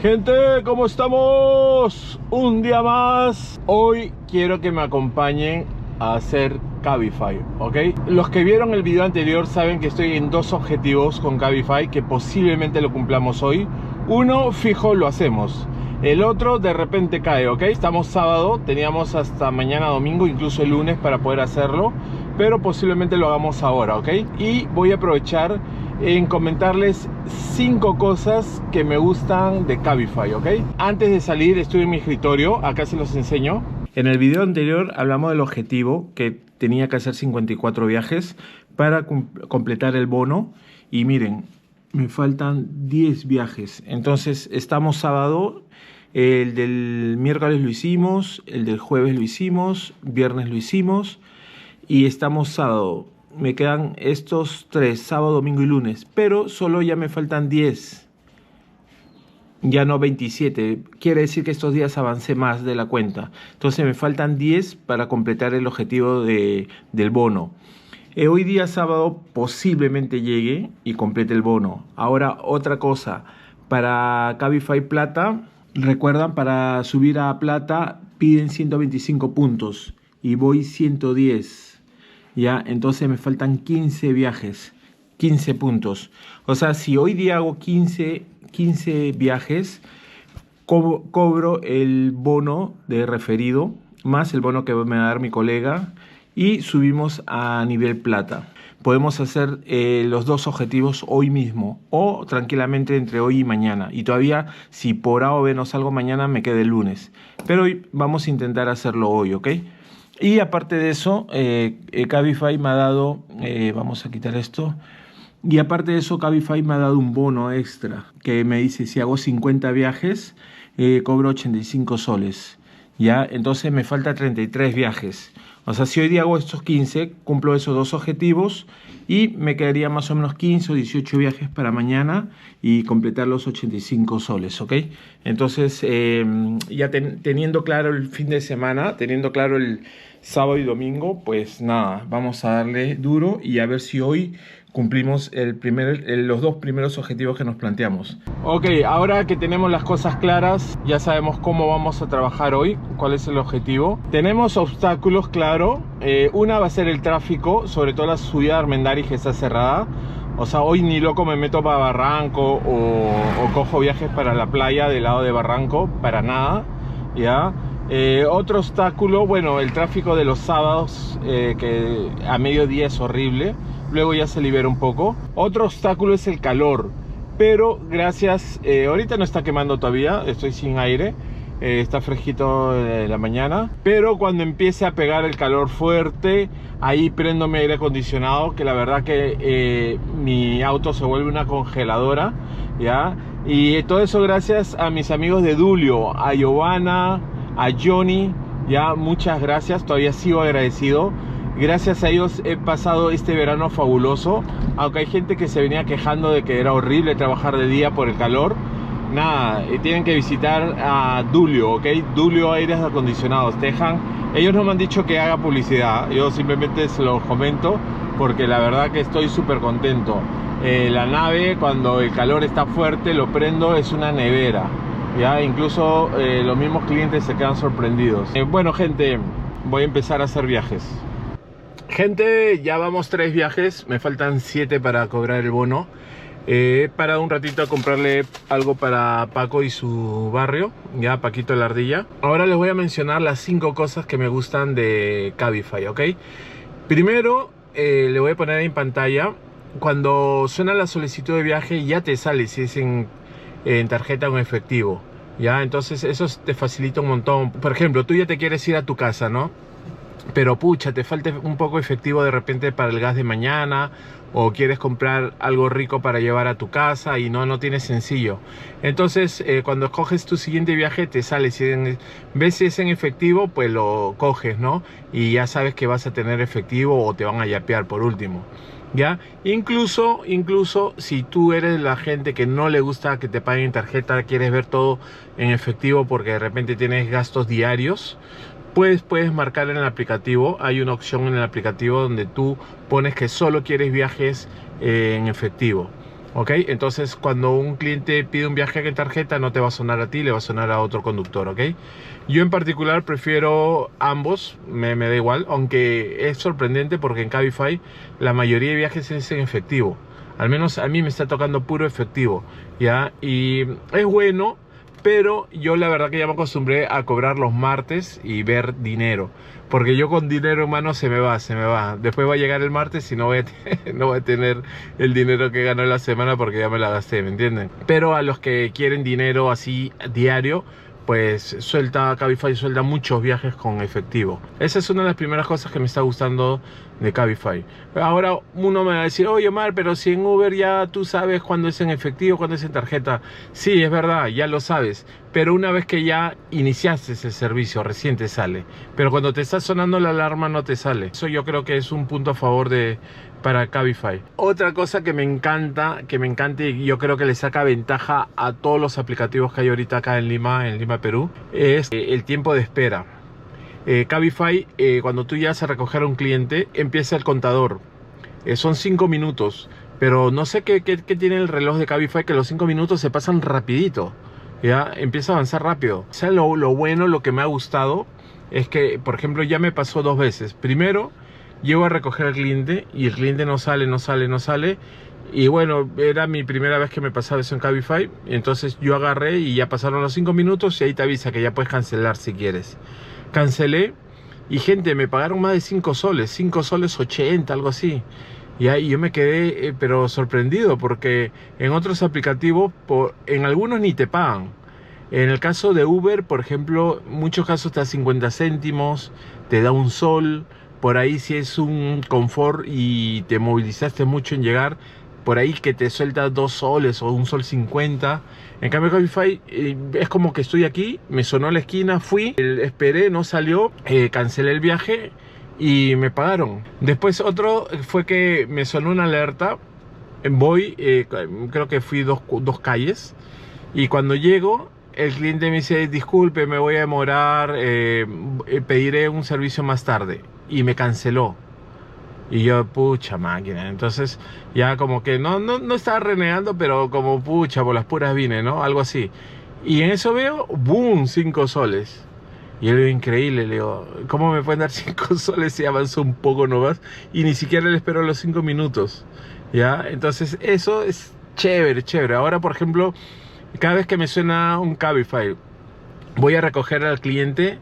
Gente, ¿cómo estamos? Un día más. Hoy quiero que me acompañen a hacer Cabify, ¿ok? Los que vieron el video anterior saben que estoy en dos objetivos con Cabify que posiblemente lo cumplamos hoy. Uno fijo lo hacemos, el otro de repente cae, ¿ok? Estamos sábado, teníamos hasta mañana domingo, incluso el lunes para poder hacerlo, pero posiblemente lo hagamos ahora, ¿ok? Y voy a aprovechar en comentarles 5 cosas que me gustan de Cabify, ¿ok? Antes de salir estuve en mi escritorio, acá se los enseño. En el video anterior hablamos del objetivo, que tenía que hacer 54 viajes para completar el bono. Y miren, me faltan 10 viajes. Entonces estamos sábado, el del miércoles lo hicimos, el del jueves lo hicimos, viernes lo hicimos y estamos sábado. Me quedan estos 3, sábado, domingo y lunes, pero solo ya me faltan 10, ya no 27. Quiere decir que estos días avancé más de la cuenta. Entonces me faltan 10 para completar el objetivo del bono. Hoy día sábado posiblemente llegue y complete el bono. Ahora otra cosa, para Cabify Plata, recuerdan, para subir a Plata piden 125 puntos y voy 110. Ya, entonces me faltan 15 viajes, 15 puntos. O sea, si hoy día hago 15 viajes, cobro el bono de referido, más el bono que me va a dar mi colega, y subimos a nivel plata. Podemos hacer los dos objetivos hoy mismo, o tranquilamente entre hoy y mañana. Y todavía, si por A o B no salgo mañana, me queda el lunes. Pero hoy vamos a intentar hacerlo hoy, ¿ok? Y aparte de eso, Cabify me ha dado, vamos a quitar esto, y aparte de eso Cabify me ha dado un bono extra, que me dice si hago 50 viajes, cobro 85 soles, ¿ya? Entonces me falta 33 viajes. O sea, si hoy día hago estos 15, cumplo esos dos objetivos y me quedaría más o menos 15 o 18 viajes para mañana y completar los 85 soles, ¿ok? Entonces, ya teniendo claro el fin de semana, teniendo claro el sábado y domingo, pues nada, vamos a darle duro y a ver si hoy cumplimos los dos primeros objetivos que nos planteamos. Ok, ahora que tenemos las cosas claras, ya sabemos cómo vamos a trabajar hoy, cuál es el objetivo. Tenemos obstáculos, claro. Una va a ser el tráfico, sobre todo la subida de Armendáriz, que está cerrada. O sea, hoy ni loco me meto para Barranco o cojo viajes para la playa del lado de Barranco, para nada, ¿ya? Otro obstáculo, bueno, el tráfico de los sábados, que a mediodía es horrible. Luego ya se libera un poco. Otro obstáculo es el calor, pero gracias, ahorita no está quemando todavía, estoy sin aire, está fresquito la mañana, pero cuando empiece a pegar el calor fuerte, ahí prendo mi aire acondicionado, que la verdad que mi auto se vuelve una congeladora, ¿ya? Y todo eso gracias a mis amigos de Dulio, a Giovanna, a Johnny, ya, muchas gracias, todavía sigo agradecido. Gracias a ellos he pasado este verano fabuloso, aunque hay gente que se venía quejando de que era horrible trabajar de día por el calor. Nada, tienen que visitar a Dulio, ¿ok? Dulio Aires Acondicionados, Tejan. Ellos no me han dicho que haga publicidad, yo simplemente se los comento porque la verdad que estoy súper contento. La nave, cuando el calor está fuerte, lo prendo, es una nevera, ¿ya? Incluso los mismos clientes se quedan sorprendidos. Bueno, gente, voy a empezar a hacer viajes. Gente, ya vamos 3 viajes, me faltan 7 para cobrar el bono. He parado un ratito a comprarle algo para Paco y su barrio, ya, Paquito la ardilla. Ahora les voy a mencionar las 5 cosas que me gustan de Cabify, ¿ok? Primero, le voy a poner en pantalla, cuando suena la solicitud de viaje ya te sale si es en tarjeta o en efectivo, ya, entonces eso te facilita un montón. Por ejemplo, tú ya te quieres ir a tu casa, ¿no? Pero pucha, te falta un poco efectivo de repente para el gas de mañana, o quieres comprar algo rico para llevar a tu casa y no tienes sencillo. Entonces cuando escoges tu siguiente viaje te sale, ves si es en efectivo, pues lo coges, ¿no? Y ya sabes que vas a tener efectivo o te van a yapear por último, ¿ya? Incluso si tú eres la gente que no le gusta que te paguen en tarjeta, quieres ver todo en efectivo porque de repente tienes gastos diarios, puedes marcar en el aplicativo. Hay una opción en el aplicativo donde tú pones que solo quieres viajes en efectivo. ¿Ok? Entonces cuando un cliente pide un viaje en tarjeta no te va a sonar a ti, le va a sonar a otro conductor, ¿ok? Yo en particular prefiero ambos, me da igual, aunque es sorprendente porque en Cabify la mayoría de viajes es en efectivo. Al menos a mí me está tocando puro efectivo, ¿ya? Y es bueno, pero yo la verdad que ya me acostumbré a cobrar los martes y ver dinero. Porque yo con dinero en mano se me va. Después va a llegar el martes y no voy a tener el dinero que ganó en la semana porque ya me la gasté, ¿me entienden? Pero a los que quieren dinero así diario, pues Cabify suelta muchos viajes con efectivo. Esa es una de las primeras cosas que me está gustando de Cabify. Ahora uno me va a decir, oye Omar, pero si en Uber ya tú sabes cuándo es en efectivo, cuándo es en tarjeta. Sí, es verdad, ya lo sabes. Pero una vez que ya iniciaste ese servicio, recién te sale. Pero cuando te está sonando la alarma no te sale. Eso yo creo que es un punto a favor para Cabify. Otra cosa que me encanta y yo creo que le saca ventaja a todos los aplicativos que hay ahorita acá en Lima, Perú, es el tiempo de espera. Cabify, cuando tú llegas a recoger a un cliente, empieza el contador. Son 5 minutos, pero no sé qué tiene el reloj de Cabify, que los 5 minutos se pasan rapidito. Ya empieza a avanzar rápido. O sea, lo bueno, lo que me ha gustado es que, por ejemplo, ya me pasó 2 veces. Primero, llego a recoger al cliente y el cliente no sale. Y bueno, era mi primera vez que me pasaba eso en Cabify. Y entonces yo agarré y ya pasaron los 5 minutos y ahí te avisa que ya puedes cancelar si quieres. Cancelé y gente, me pagaron más de 5 soles, 5 soles 80, algo así. Y ahí yo me quedé pero sorprendido porque en otros aplicativos, en algunos ni te pagan. En el caso de Uber, por ejemplo, muchos casos te da 50 céntimos, te da 1 sol. Por ahí si es un confort y te movilizaste mucho en llegar, por ahí que te suelta 2 soles o 1 sol 50. En cambio Cabify es como que estoy aquí, me sonó a la esquina, fui, esperé, no salió, cancelé el viaje y me pagaron. Después otro fue que me sonó una alerta, voy, creo que fui dos calles, y cuando llego el cliente me dice, disculpe, me voy a demorar, pediré un servicio más tarde, y me canceló. Y yo, pucha máquina, entonces ya como que no estaba renegando, pero como pucha, por las puras vine, ¿no? Algo así. Y en eso veo, boom, 5 soles. Y yo le digo, increíble, le digo, ¿cómo me pueden dar 5 soles si avanzo un poco nomás? Y ni siquiera le espero los 5 minutos, ¿ya? Entonces eso es chévere. Ahora, por ejemplo, cada vez que me suena un Cabify, voy a recoger al cliente,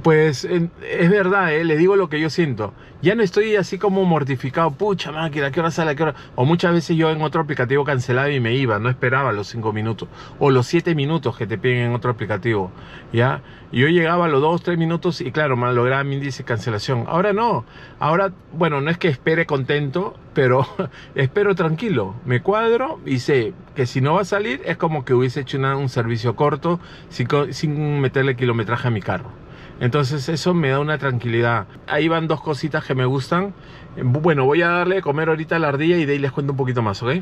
pues es verdad, le digo lo que yo siento. Ya no estoy así como mortificado, pucha máquina, ¿a qué hora sale? ¿A qué hora? O muchas veces yo en otro aplicativo cancelaba y me iba, no esperaba los 5 minutos. O los 7 minutos que te piden en otro aplicativo, ¿ya? Y yo llegaba a los 2, 3 minutos y claro, me lograba mi índice de cancelación. Ahora no, ahora, bueno, no es que espere contento, pero espero tranquilo. Me cuadro y sé que si no va a salir es como que hubiese hecho un servicio corto sin meterle kilometraje a mi carro. Entonces eso me da una tranquilidad. Ahí van 2 cositas que me gustan. Bueno, voy a darle de comer ahorita a la ardilla y de ahí les cuento un poquito más, ¿ok?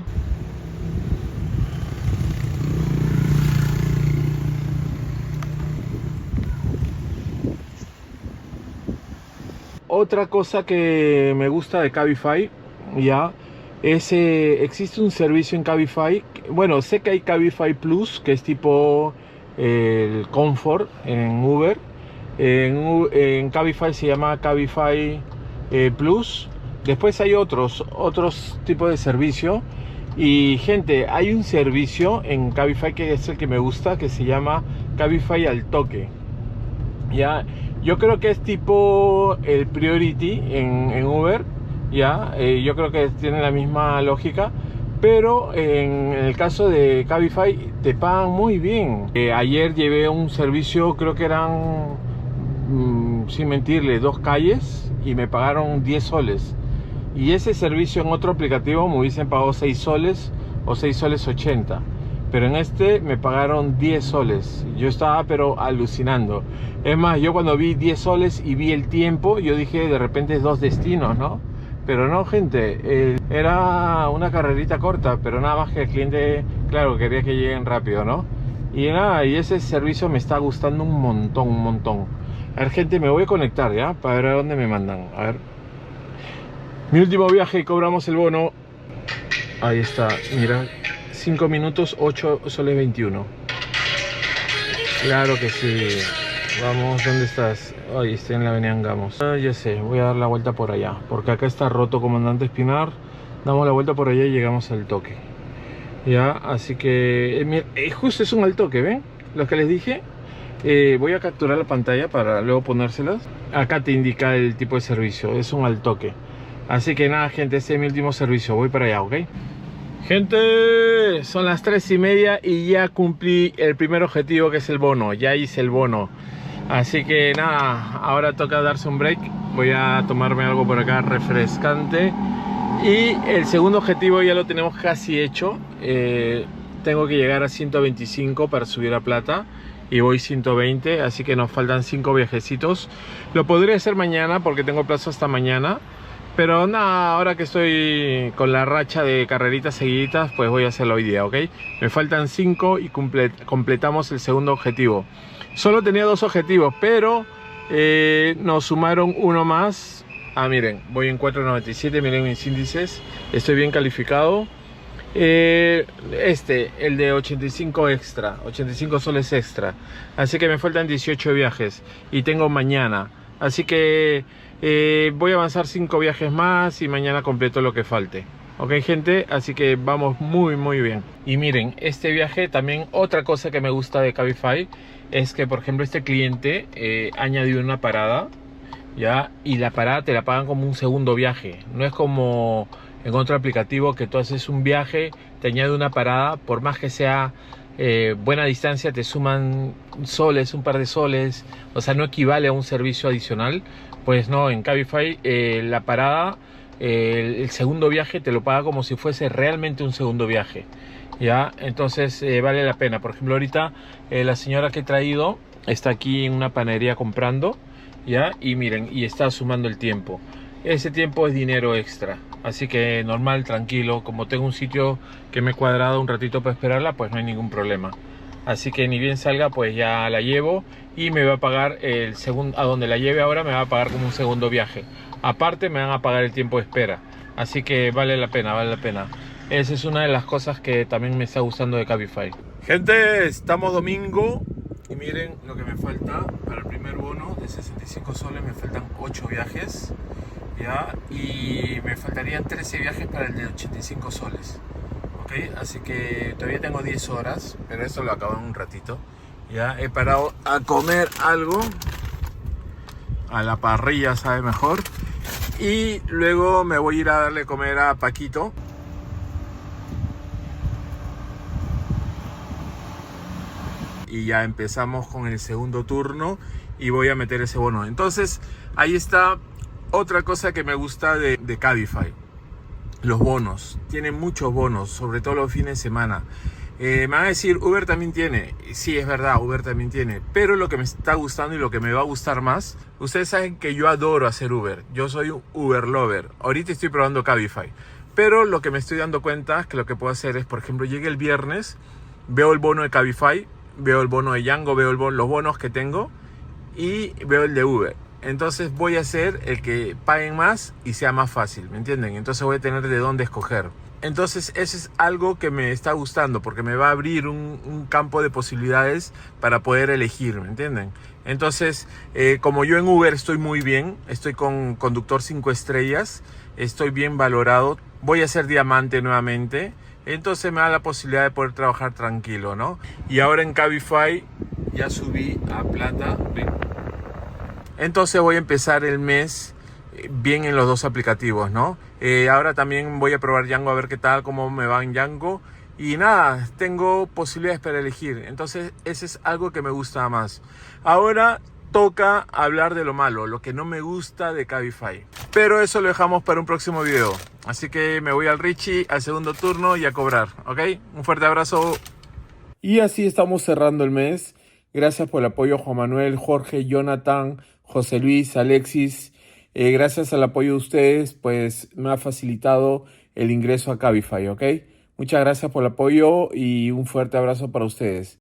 Otra cosa que me gusta de Cabify, ya, es existe un servicio en Cabify. Bueno, sé que hay Cabify Plus, que es tipo el Comfort en Uber. En Cabify se llama Cabify Plus. Después hay otros tipos de servicio. Y gente, hay un servicio en Cabify que es el que me gusta, que se llama Cabify al toque. Ya, yo creo que es tipo el Priority en Uber. Ya, yo creo que tiene la misma lógica. Pero en el caso de Cabify te pagan muy bien. Ayer llevé un servicio, creo que eran, sin mentirle, 2 calles y me pagaron 10 soles. Y ese servicio en otro aplicativo me hubiesen pagado 6 soles o 6 soles 80. Pero en este me pagaron 10 soles. Yo estaba pero alucinando. Es más, yo cuando vi 10 soles y vi el tiempo, yo dije de repente es 2 destinos, ¿no? Pero no, gente, era una carrerita corta, pero nada más que el cliente, claro, quería que lleguen rápido, ¿no? Y nada, y ese servicio me está gustando un montón. A ver, gente, me voy a conectar, ¿ya? Para ver a dónde me mandan. A ver. Mi último viaje y cobramos el bono. Ahí está, mira. 5 minutos, 8 soles 21. Claro que sí. Vamos, ¿dónde estás? Ay, estoy en la avenida Angamos. Ya sé, voy a dar la vuelta por allá, porque acá está roto Comandante Espinar. Damos la vuelta por allá y llegamos al toque. Ya, así que mira, justo es un al toque, ¿ven? Lo que les dije. Voy a capturar la pantalla para luego ponérselas. Acá te indica el tipo de servicio, es un al toque. Así que nada, gente, este es mi último servicio. Voy para allá, ¿ok? Gente, son las 3:30 y ya cumplí el primer objetivo, que es el bono. Ya hice el bono. Así que nada, ahora toca darse un break. Voy a tomarme algo por acá refrescante. Y el segundo objetivo ya lo tenemos casi hecho. Tengo que llegar a 125 para subir a plata. Y voy 120, así que nos faltan 5 viajecitos. Lo podría hacer mañana porque tengo plazo hasta mañana. Pero nada, ahora que estoy con la racha de carreritas seguiditas, pues voy a hacerlo hoy día, ¿ok? Me faltan 5 y completamos el segundo objetivo. Solo tenía 2 objetivos, pero nos sumaron uno más. Ah, miren, voy en 4.97, miren mis índices. Estoy bien calificado. El de 85 extra, 85 soles extra. Así que me faltan 18 viajes y tengo mañana. Así que voy a avanzar 5 viajes más y mañana completo lo que falte. Ok, gente, así que vamos muy bien. Y miren, este viaje también, otra cosa que me gusta de Cabify es que, por ejemplo, este cliente ha añadido una parada, ¿ya? Y la parada te la pagan como un segundo viaje. No es como en otro aplicativo que tú haces un viaje, te añade una parada, por más que sea buena distancia, te suman soles, un par de soles, o sea, no equivale a un servicio adicional. Pues no, en Cabify la parada, el segundo viaje te lo paga como si fuese realmente un segundo viaje, ¿ya? Entonces vale la pena. Por ejemplo, ahorita la señora que he traído está aquí en una panadería comprando, ¿ya? Y miren, y está sumando el tiempo. Ese tiempo es dinero extra, así que normal, tranquilo. Como tengo un sitio que me he cuadrado un ratito para esperarla, pues no hay ningún problema. Así que ni bien salga, pues ya la llevo y me va a pagar el segundo, a donde la lleve ahora me va a pagar como un segundo viaje. Aparte me van a pagar el tiempo de espera, así que vale la pena, vale la pena. Esa es una de las cosas que también me está gustando de Cabify. Gente, estamos domingo y miren lo que me falta para el primer bono de 65 soles. Me faltan 8 viajes. ¿Ya? Y me faltarían 13 viajes para el de 85 soles. ¿Ok? Así que todavía tengo 10 horas, pero esto lo acabo en un ratito. Ya he parado a comer algo. A la parrilla sabe mejor. Y luego me voy a ir a darle a comer a Paquito. Y ya empezamos con el segundo turno y voy a meter ese bono. Entonces, ahí está. Otra cosa que me gusta de Cabify, los bonos. Tienen muchos bonos, sobre todo los fines de semana. Me van a decir, Uber también tiene. Sí, es verdad, Uber también tiene. Pero lo que me está gustando y lo que me va a gustar más, ustedes saben que yo adoro hacer Uber. Yo soy un Uber lover. Ahorita estoy probando Cabify. Pero lo que me estoy dando cuenta es que lo que puedo hacer es, por ejemplo, llegue el viernes, veo el bono de Cabify, veo el bono de Yango, veo los bonos que tengo y veo el de Uber. Entonces voy a hacer el que paguen más y sea más fácil, ¿me entienden? Entonces voy a tener de dónde escoger. Entonces eso es algo que me está gustando porque me va a abrir un campo de posibilidades para poder elegir, ¿me entienden? Entonces, como yo en Uber estoy muy bien, estoy con conductor 5 estrellas, estoy bien valorado, voy a ser diamante nuevamente, entonces me da la posibilidad de poder trabajar tranquilo, ¿no? Y ahora en Cabify ya subí a plata, ¿ven? Entonces voy a empezar el mes bien en los dos aplicativos, ¿no? Ahora también voy a probar Yango a ver qué tal, cómo me va en Yango. Y nada, tengo posibilidades para elegir. Entonces ese es algo que me gusta más. Ahora toca hablar de lo malo, lo que no me gusta de Cabify. Pero eso lo dejamos para un próximo video. Así que me voy al Richie, al segundo turno y a cobrar, ¿ok? Un fuerte abrazo. Y así estamos cerrando el mes. Gracias por el apoyo Juan Manuel, Jorge, Jonathan, José Luis, Alexis. Gracias al apoyo de ustedes, pues me ha facilitado el ingreso a Cabify, ¿ok? Muchas gracias por el apoyo y un fuerte abrazo para ustedes.